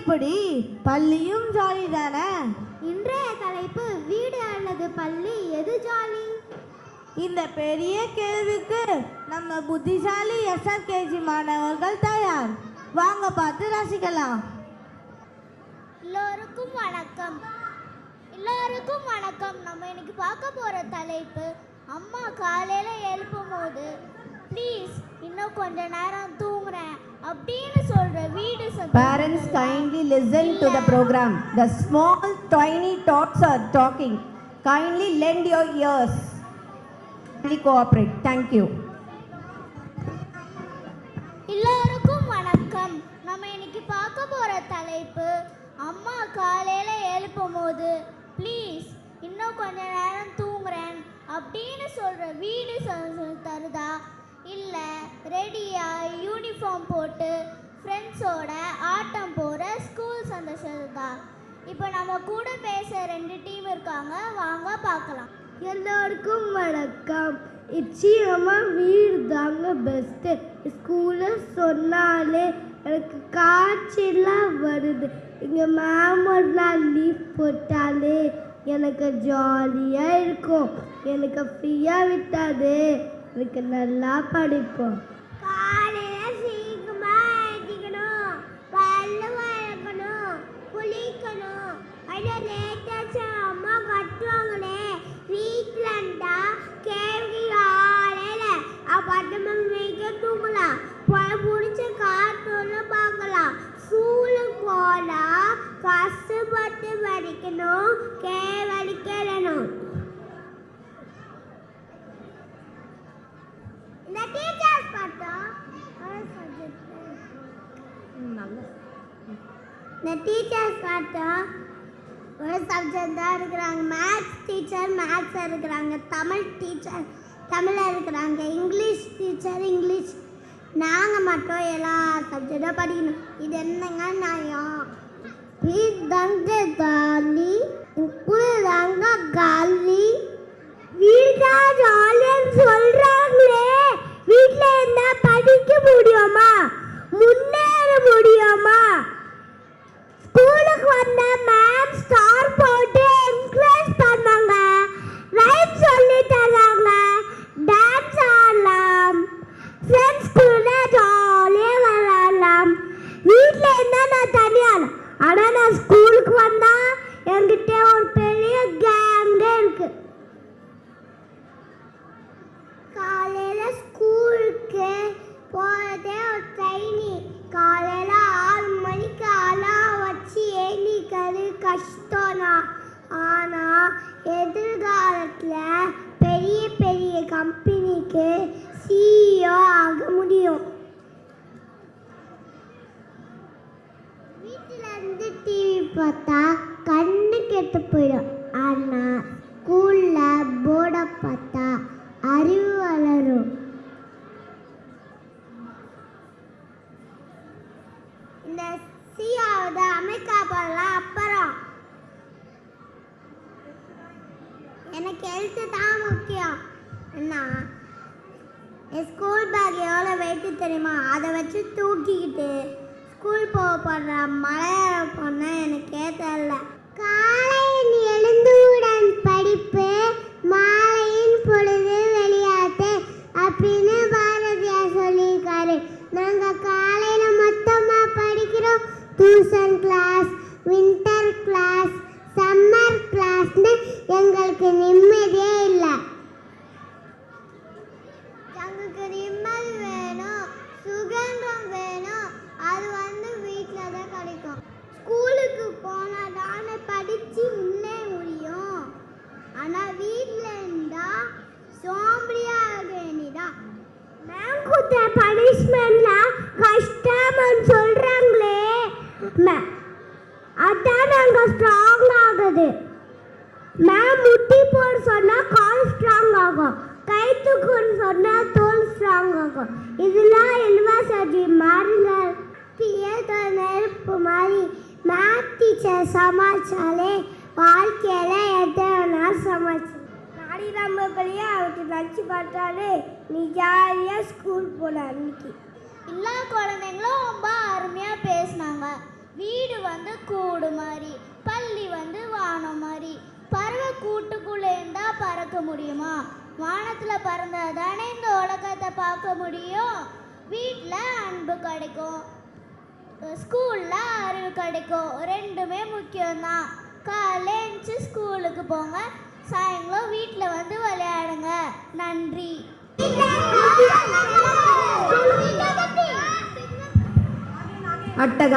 எப்படி? பள்ளியும் ஜாலி தானே. இன்றைய தலைப்பு வீடு அல்லது பள்ளி எது ஜாலி? இந்த பெரிய கேள்விக்கு நம்ம புத்திசாலி SRKG மாணவர்கள் தயார். வாங்க பார்த்து ரசிக்கலாம். எல்லோருக்கும் வணக்கம். நம்ம இன்னைக்கு பார்க்க போற தலைப்பு அம்மா காலையில எழுப்பும் போது ப்ளீஸ் இன்னும் கொஞ்ச நேரம் தூங்குறேன் அப்படின்னு சொல்ற வீடு சத்தம். Parents kindly listen to the program. The small tiny tots are talking. Kindly lend your ears. Kindly cooperate. Thank you. எல்லோருக்கும் வணக்கம். நம்ம இன்னைக்கு பார்க்க போற தலைப்பு அம்மா காலையில எழுப்பும் போது ப்ளீஸ் இன்னும் கொஞ்ச நேரம் தூங்குறேன் அப்படின்னு சொல்ற வீடு தருதா, இல்லை ரெடியா யூனிஃபார்ம் போட்டு ஃப்ரெண்ட்ஸோட ஆட்டம் போகிற ஸ்கூல் சந்தோஷதா? இப்போ நம்ம கூட பேச 2 டீம் இருக்காங்க, வாங்க பார்க்கலாம். எல்லாருக்கும் வணக்கம். நிச்சயமா வீடு தாங்க பெஸ்ட்டு. ஸ்கூலில் சொன்னாலே எனக்கு காய்ச்சலாம் வருது. இங்கே மேம் ஒரு நாள் லீவ் போட்டாலே எனக்கு ஜாலியாக இருக்கும். எனக்கு ஃப்ரீயாக விட்டாது எனக்கு நல்லா படிப்போம். காலையில் சீக்கிரமாக எழுதிக்கணும், பல்லு வளர்க்கணும், குளிக்கணும். அதில் லேட்டாச்சு அம்மா கட்டுவாங்களே வீட்டில் இருந்தா கேள்வி காலையில் பட்டமம் வைக்க தூங்கலாம், பிடிச்ச கார்ட்டூன்னு பார்க்கலாம். ஸ்கூலுக்கு போனால் கஷ்டப்பட்டு படிக்கணும், கேவலிக்கணும். இந்த டீச்சர்ஸ் பார்த்தோம் ஒரு சப்ஜெக்ட் தான் இருக்கிறாங்க. மேத்ஸ் டீச்சர் மேத்ஸ் இருக்கிறாங்க, தமிழ் டீச்சர் தமிழில் இருக்கிறாங்க, இங்கிலீஷ் டீச்சர் இங்கிலீஷ். நாங்கள் மட்டும் எல்லா சப்ஜெக்டும் படிக்கணும். இது என்னங்க நியாயம்? வீடாங்க காலி, தாங்க காலி. வீடா ஜாலின்னு சொல்கிறாங்களே, வீட்டில் என்ன படிக்க முடியுமா, முன்னேற முடியுமா? ஸ்கூலுக்கு வந்த மேம் ஸ்டார் போட்டு என்கரேஜ் பண்ணாங்க, ரைட் சொல்லி தராங்க, டான்ஸ் ஆடலாம், ஃப்ரெண்ட்ஸ் கூட ஜாலியாக விளையாடலாம். வீட்டில் இருந்தால் நான் தனியாக, ஆனால் நான் ஸ்கூலுக்கு வந்தால் என்கிட்ட ஒரு பெரிய கேங்கே இருக்கு. காலையில் ஸ்கூலுக்கு போகிறதே ஒரு ட்ரைனி. காலையில் 6 மணிக்கு அலாம் வச்சு ஏனிக்கிறது கஷ்டம்னா, ஆனால் எதிர்காலத்தில் பெரிய பெரிய கம்பெனிக்கு CEO ஆக முடியும். வீட்டில் இருந்து டிவி பார்த்தா கண்ணு கெட்டு போயிடும், ஆனால் ஸ்கூலில் போர்டை பார்த்தா அறிவு வளரும். இந்த சியாவது அமெரிக்கா போகலாம். அப்புறம் எனக்கு ஹெல்த்து தான் முக்கியம். என்ன என் ஸ்கூல் பேக் எவ்வளோ வெயிட்டு தெரியுமா? அதை வச்சு தூக்கிக்கிட்டு ஸ்கூல் போடுற மலையாள பொண்ணை எனக்கே தெரியல. காலையில் எழுந்தவுடன் படிப்பு, மாலையின் பொழுது விளையாட்டு அப்படின்னு பாரதியார் சொல்லியிருக்காரு. நாங்கள் காலையில் மொத்தமாக படிக்கிறோம். Tuition class, winter class, summer கிளாஸ்னு எங்களுக்கு நிம்மதியே இல்லை. எங்களுக்கு நிம்மதி வேணும், சுதந்திரம் வேணும். அது வீட்டில் தான் கிடைக்கும். ஸ்கூலுக்கு போனால் தானே படித்து முன்னே முடியும். ஆனால் வீட்டில் இருந்தால் சோம்பேறியாக வேண்டிதான். மேம் கொடுத்த பனிஷ்மெண்ட்லாம் கஷ்டம்னு சொல்கிறாங்களே, அதான் நாங்கள் ஸ்ட்ராங் ஆகுது. மேம் முட்டி போட சொன்னால் கால் ஸ்ட்ராங் ஆகும், கை தூக்குன்னு சொன்னால் தோல் ஸ்ட்ராங் ஆகும். இதெல்லாம் யூனிவர்சிட்டி மாறுங்க. நெருப்பு மாதிரி மேத் டீச்சர் சமாளிச்சாலே வாழ்க்கையில் எத்தனை சமாளிச்சு. நாடி நம்பர்களையே அவருக்கு நினச்சி பார்த்தாலே நீ ஜாலியாக ஸ்கூல் போன அன்னைக்கு. எல்லா குழந்தைங்களும் ரொம்ப அருமையாக பேசினாங்க. வீடு வந்து கூடு மாதிரி, பள்ளி வந்து வானம் மாதிரி. பறவை கூட்டுக்குள்ளே இருந்தால் பறக்க முடியுமா? வானத்தில் பறந்தால் தானே இந்த உலகத்தை பார்க்க முடியும். வீட்டில் அன்பு கிடைக்கும், ஸ்கூலில் அறிவு கிடைக்கும். ரெண்டுமே முக்கியம்தான். காலையில் எழுந்துச்சு ஸ்கூலுக்கு போங்க, சாயங்காலம் வீட்டில் வந்து விளையாடுங்க. நன்றி. அட்டகா